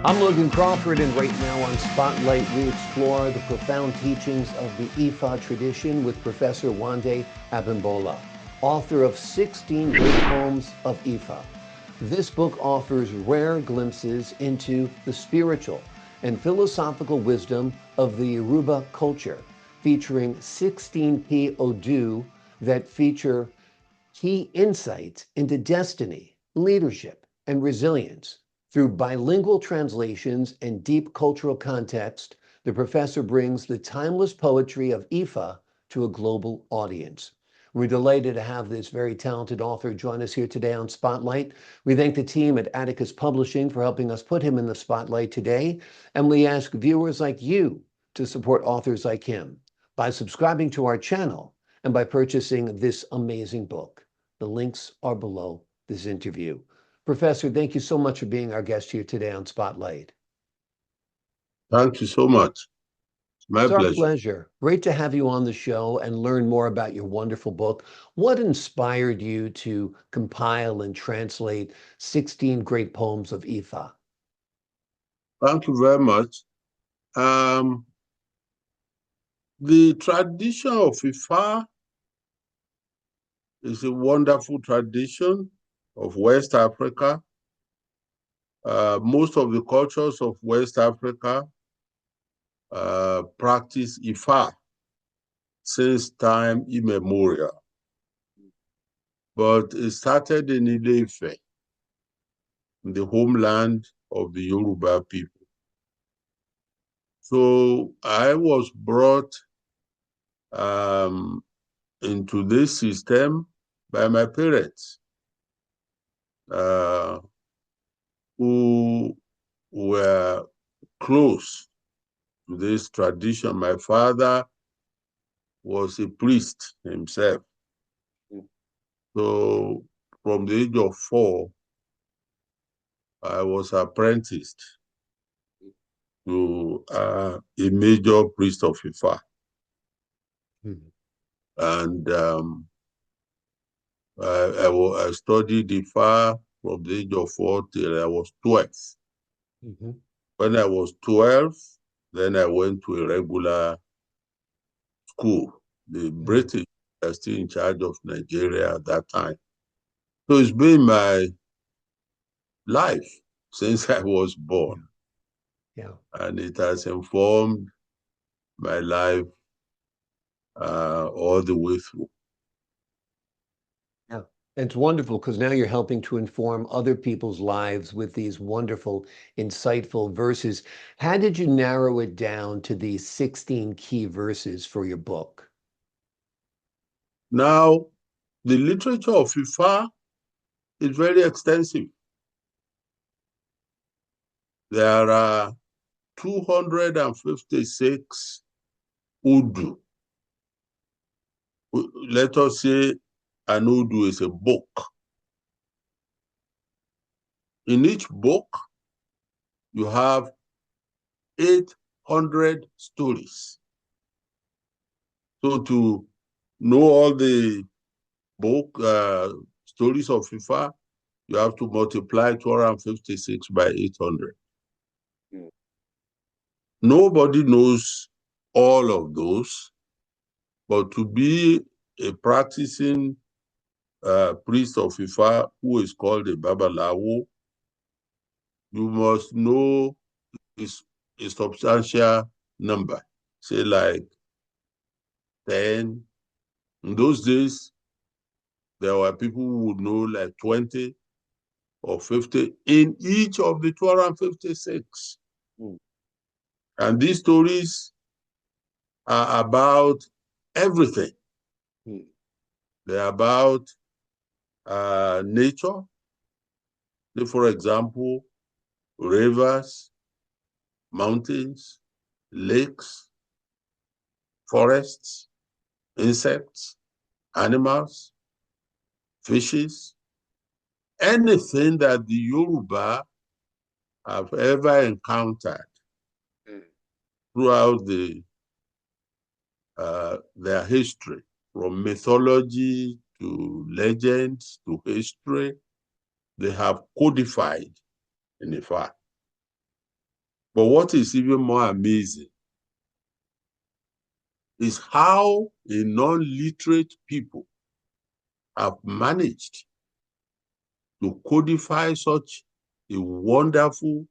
I'm Logan Crawford, and right now on Spotlight, we explore the profound teachings of the Ifá tradition with Professor nde Abi mbo, author of 16 Great Poems of Ifá. This book offers rare glimpses into the spiritual and philosophical wisdom of the Yoruba culture, featuring 16 key Odu that feature key insights into destiny, leadership, and resilience. Through bilingual translations and deep cultural context, the professor brings the timeless poetry of Ifá to a global audience. We're delighted to have this very talented author join us here today on Spotlight. We thank the team at Atticus Publishing for helping us put him in the spotlight today. And we ask viewers like you to support authors like him by subscribing to our channel and by purchasing this amazing book. The links are below this interview. Professor, thank you so much for being our guest here today on Spotlight. Thank you so much. It's my It's our pleasure. pleasure. Great to have you on the show and learn more about your wonderful book. What inspired you to compile and translate 16 Great Poems of Ifá? Thank you very much. The tradition of Ifá is a wonderful tradition of West Africa. Most of the cultures of West Africa practice Ifá since time immemorial. But it started in nde Abi, in the homeland of the Yoruba people. So I was brought into this system by my parents, who were close to this tradition. My father was a priest himself. So from the age of 4, I was apprenticed to a major priest of Ifá. And I studied Ifá from the age of 4 till I was 12. When I was 12, then I went to a regular school. The British are still in charge of Nigeria at that time. So it's been my life since I was born. Yeah. And it has informed my life all the way through. Yeah. It's wonderful because now you're helping to inform other people's lives with these wonderful, insightful verses. How did you narrow it down to these 16 key verses for your book? Now, the literature of Ifá is very extensive. There are 256 Odu. Let us say an Odu is a book. In each book, you have 800 stories. So to know all the book stories of Ifá, you have to multiply 256 by 800. Nobody knows all of those, but to be a practicing priest of Ifá, who is called a Babalawo, you must know a substantial number, say like 10. In those days, there were people who would know like 20 or 50 in each of the 256. And these stories are about everything. They're about nature. For example, rivers, mountains, lakes, forests, insects, animals, fishes, anything that the Yoruba have ever encountered throughout their history, from mythology to legends to history, they have codified in Ifá. But what is even more amazing is how a non-literate people have managed to codify such a wonderful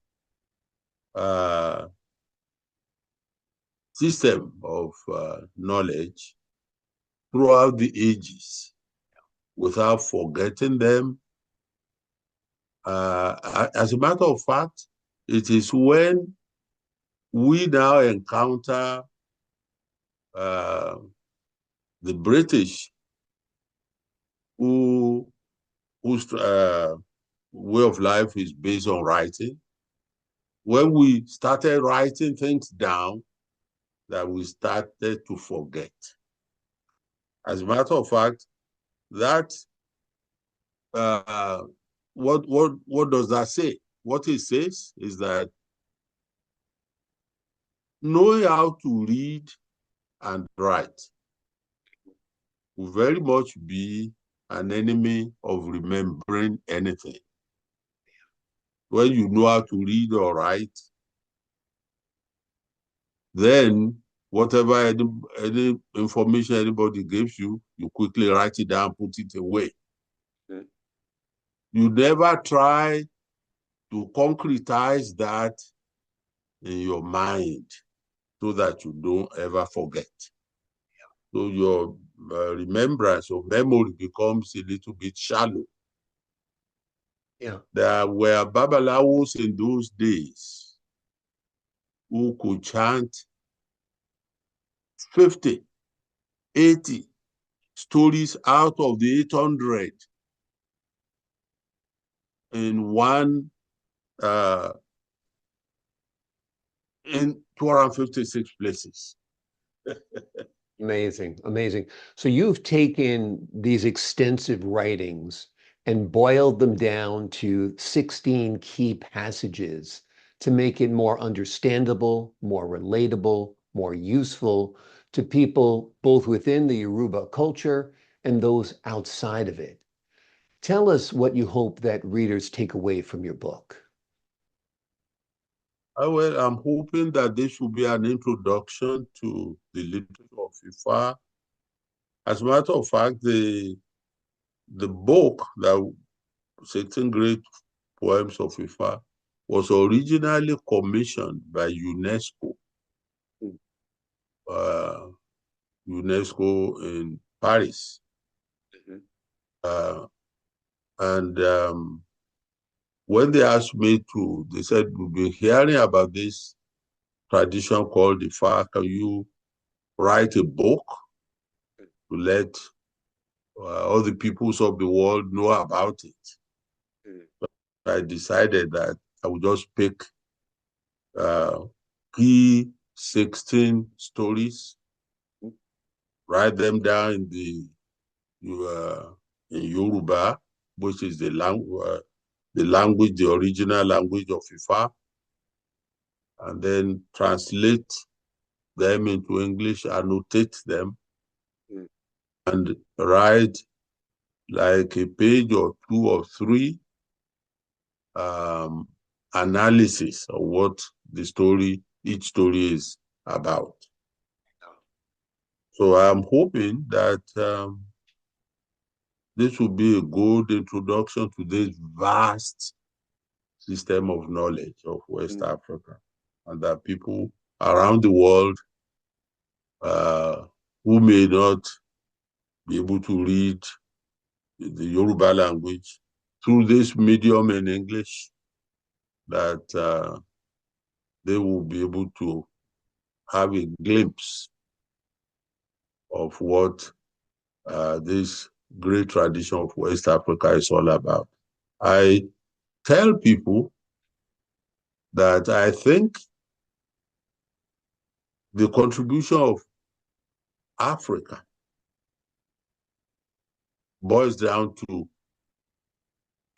system of knowledge throughout the ages without forgetting them. As a matter of fact, it is when we now encounter the British whose way of life is based on writing. When we started writing things down, that we started to forget. As a matter of fact, that what does that say? What it says is that knowing how to read and write will very much be an enemy of remembering anything. When you know how to read or write, then whatever any information anybody gives you, you quickly write it down, put it away. Okay. You never try to concretize that in your mind so that you don't ever forget. So your remembrance or memory becomes a little bit shallow. Yeah. There were babalawos in those days who could chant 50, 80 stories out of the 800 in one, in 256 places. Amazing, amazing. So you've taken these extensive writings and boiled them down to 16 key passages to make it more understandable, more relatable, more useful to people both within the Yoruba culture and those outside of it. Tell us what you hope that readers take away from your book. Well, I'm hoping that this will be an introduction to the literature of Ifá. As a matter of fact, the book, that 16 Great Poems of Ifá, was originally commissioned by UNESCO. UNESCO in Paris. And when they asked me to, they said, we've been hearing about this tradition called Ifá. Can you write a book to let all the peoples of the world know about it? I decided that I would just pick key 16 stories, write them down in the in Yoruba, which is the language, the original language of Ifá, and then translate them into English, annotate them, and write like a page or two or three analysis of what each story is about. So I'm hoping that this will be a good introduction to this vast system of knowledge of West Africa, and that people around the world who may not be able to read the Yoruba language through this medium in English, that they will be able to have a glimpse of what this great tradition of West Africa is all about. I tell people that I think the contribution of Africa boils down to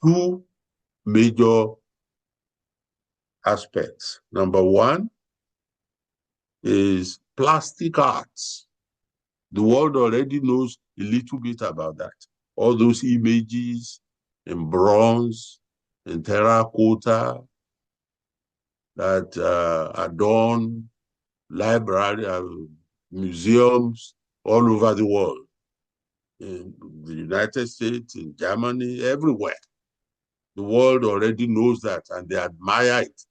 two major aspects. Number one is plastic arts. The world already knows a little bit about that. All those images in bronze, in terracotta, that adorn library, museums all over the world, in the United States, in Germany, everywhere. The world already knows that, and they admire it.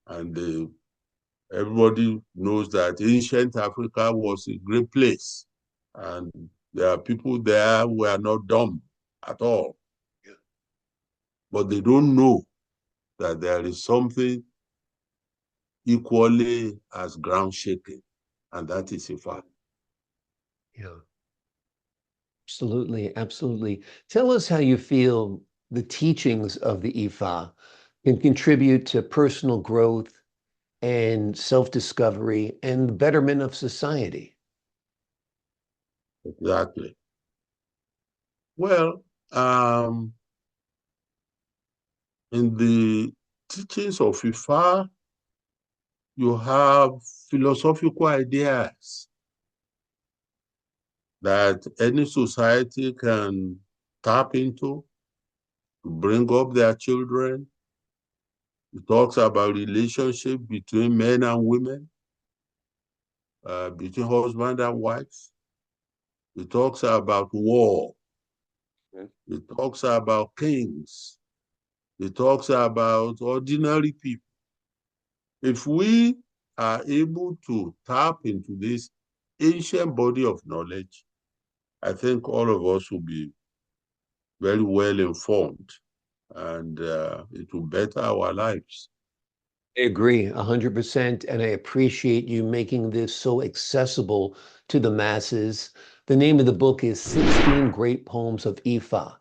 And everybody knows that ancient Africa was a great place. And there are people there who are not dumb at all. Yeah. But they don't know that there is something equally as ground shaking, and that is Ifá. Yeah. Absolutely, absolutely. Tell us how you feel the teachings of the Ifá can contribute to personal growth and self-discovery and the betterment of society. Exactly. Well, in the teachings of Ifá, you have philosophical ideas that any society can tap into to bring up their children. It talks about relationship between men and women, between husband and wife. It talks about war. It talks about kings. It talks about ordinary people. If we are able to tap into this ancient body of knowledge, I think all of us will be very well informed, and it will better our lives. I agree 100%, and I appreciate you making this so accessible to the masses. The name of the book is 16 Great Poems of Ifá.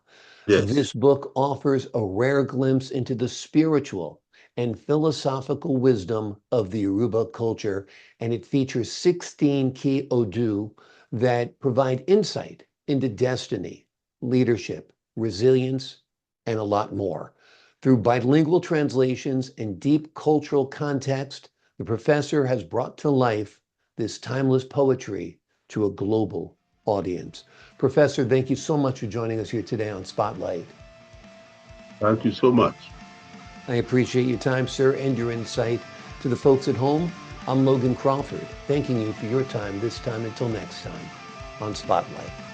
Yes, This book offers a rare glimpse into the spiritual and philosophical wisdom of the Yoruba culture, and it features 16 key Odu that provide insight into destiny, leadership, resilience, and a lot more. Through bilingual translations and deep cultural context, the professor has brought to life this timeless poetry to a global audience. Professor, thank you so much for joining us here today on Spotlight. thank you so much. I appreciate your time, sir, and your insight. To the folks at home, I'm Logan Crawford, thanking you for your time this time until next time on Spotlight.